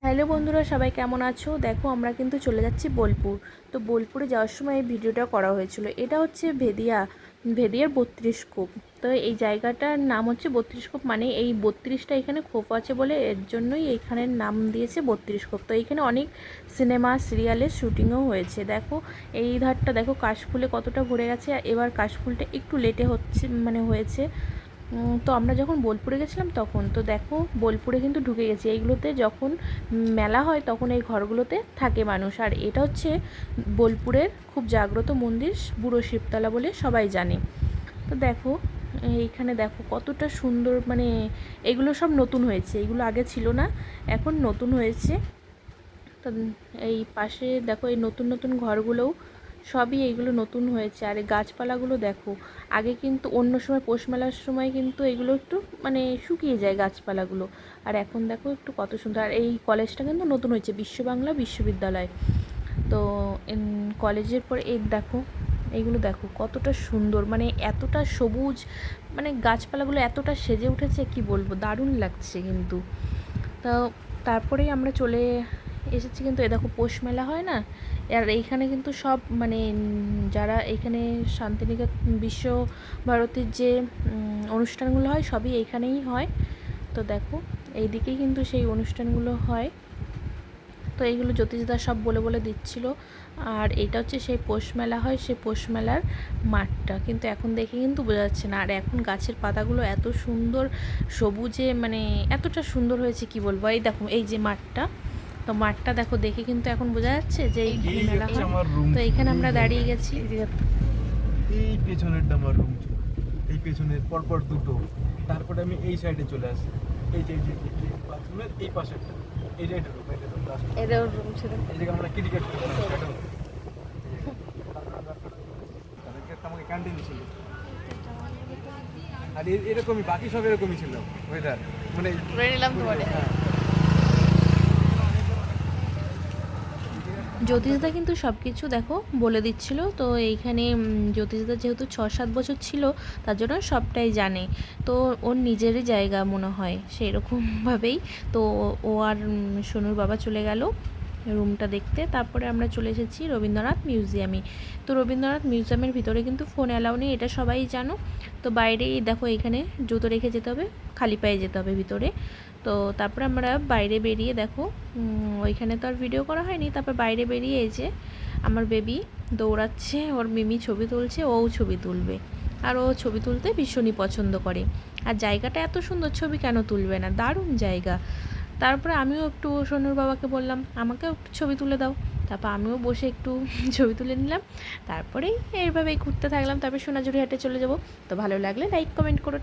Hello বন্ধুরা, সবাই কেমন আছো? দেখো আমরা কিন্তু চলে যাচ্ছি বোলপুর। তো বোলপুরে যাওয়ার সময় এই ভিডিওটা করা হয়েছিল। এটা হচ্ছে ভেদিয়ার 32 খোপ। তো এই জায়গাটার নাম হচ্ছে 32 খোপ, মানে এই 32টা এখানে খোপ আছে বলে এর জন্যই এইখানের নাম দিয়েছে 32 খোপ। তো এইখানে অনেক সিনেমা সিরিয়ালের শ্যুটিংও হয়েছে। দেখো এই ধারটা দেখো, কাশফুলে কতটা ভরে গেছে। এবার কাশফুলটা একটু লেটে হয়েছে। তো আমরা যখন বোলপুরে গেছিলাম তখন তো দেখো বোলপুরে কিন্তু ঢুকে গেছি। এইগুলোতে যখন মেলা হয় তখন এই ঘরগুলোতে থাকে মানুষ। আর এটা হচ্ছে বোলপুরের খুব জাগ্রত মন্দির, বুড়ো শিবতলা বলে সবাই জানে। তো দেখো এইখানে দেখো কতটা সুন্দর, মানে এগুলো সব নতুন হয়েছে, এগুলো আগে ছিল না, এখন নতুন হয়েছে। তো এই পাশে দেখো এই নতুন নতুন ঘরগুলোও সবই এইগুলো নতুন হয়েছে। আর এই গাছপালাগুলো দেখো, আগে কিন্তু অন্য সময় পৌষ মেলার সময় কিন্তু এগুলো একটু মানে শুকিয়ে যায় গাছপালাগুলো, আর এখন দেখো একটু কত সুন্দর। আর এই কলেজটা কিন্তু নতুন হয়েছে, বিশ্ব বাংলা বিশ্ববিদ্যালয়। তো কলেজের পর এই দেখো এইগুলো দেখো কতটা সুন্দর, মানে এতটা সবুজ, মানে গাছপালাগুলো এতটা সেজে উঠেছে কি বলবো, দারুণ লাগছে কিন্তু। তো তারপরেই আমরা চলে এসেছি কিন্তু এ দেখো পৌষ মেলা হয় না, আর এইখানে কিন্তু সব মানে যারা এইখানে শান্তিনিকেতন বিশ্বভারতীর যে অনুষ্ঠানগুলো হয় সবই এইখানেই হয়। তো দেখো এইদিকেই কিন্তু সেই অনুষ্ঠানগুলো হয়। তো এইগুলো জ্যোতিষদা সব বলে বলে দিচ্ছিল। আর এটা হচ্ছে সেই পৌষ মেলা হয়, সেই পৌষ মেলার মাঠটা কিন্তু এখন দেখে কিন্তু বোঝা যাচ্ছে না। আর এখন গাছের পাতাগুলো এত সুন্দর সবুজে, মানে এতটা সুন্দর হয়েছে কি বলবো। এই দেখো এই যে মাঠটা, তো মাঠটা দেখো দেখে কিন্তু এখন বোঝা যাচ্ছে যে এই মেলা হয়। তো এইখানে আমরা দাঁড়িয়ে গেছি। এই পেছনেরটা আমার রুম ছিল, এই পেছনের পরপর দুটো। তারপরে আমি এই সাইডে চলে আসি, এই বাথরুমের এই পাশেরটা, এইটা রুম, এটাও রুম ছিল। এই জায়গায় আমরা ক্রিকেট খেলতাম, আমাকে ক্যান্টিন ছিল। আর এরকমই বাকি সব এরকমই ছিল ওয়েদার, মানে নিলাম তোমার। জ্যোতিষদা কিন্তু সব কিছু দেখো বলে দিচ্ছিল। তো এইখানে জ্যোতিষদা যেহেতু 6-7 বছর ছিল, তার জন্য সবটাই জানে। তো ওর নিজেরই জায়গা মনে হয় সেই রকমভাবেই। তো ও আর সোনুর বাবা চলে গেল রুমটা দেখতে। তারপরে আমরা চলে এসেছি রবীন্দ্রনাথ মিউজিয়ামে। তো রবীন্দ্রনাথ মিউজিয়ামের ভিতরে কিন্তু ফোন অ্যালাউ নেই, এটা সবাই জানো। তো বাইরেই দেখো এখানে জুতো রেখে যেতে হবে, খালি পায়ে যেতে হবে ভিতরে। তো তারপরে আমরা বাইরে বেরিয়ে দেখো ওইখানে তো আর ভিডিও করা হয়নি। তারপর বাইরে বেরিয়ে এই যে আমার বেবি দৌড়াচ্ছে, ওর মিমি ছবি তুলছে, ও ছবি তুলবে। আর ও ছবি তুলতে ভীষণই পছন্দ করে। আর জায়গাটা এত সুন্দর, ছবি কেন তুলবে না, দারুণ জায়গা। তারপরে আমিও একটু সোনুর বাবাকে বললাম আমাকেও একটু ছবি তুলে দাও। তারপর আমিও বসে একটু ছবি তুলে নিলাম। তারপরেই এইভাবেই ঘুরতে থাকলাম। তারপরে সোনাঝুরি হাটে চলে যাব। তো ভালো লাগলে লাইক কমেন্ট করো।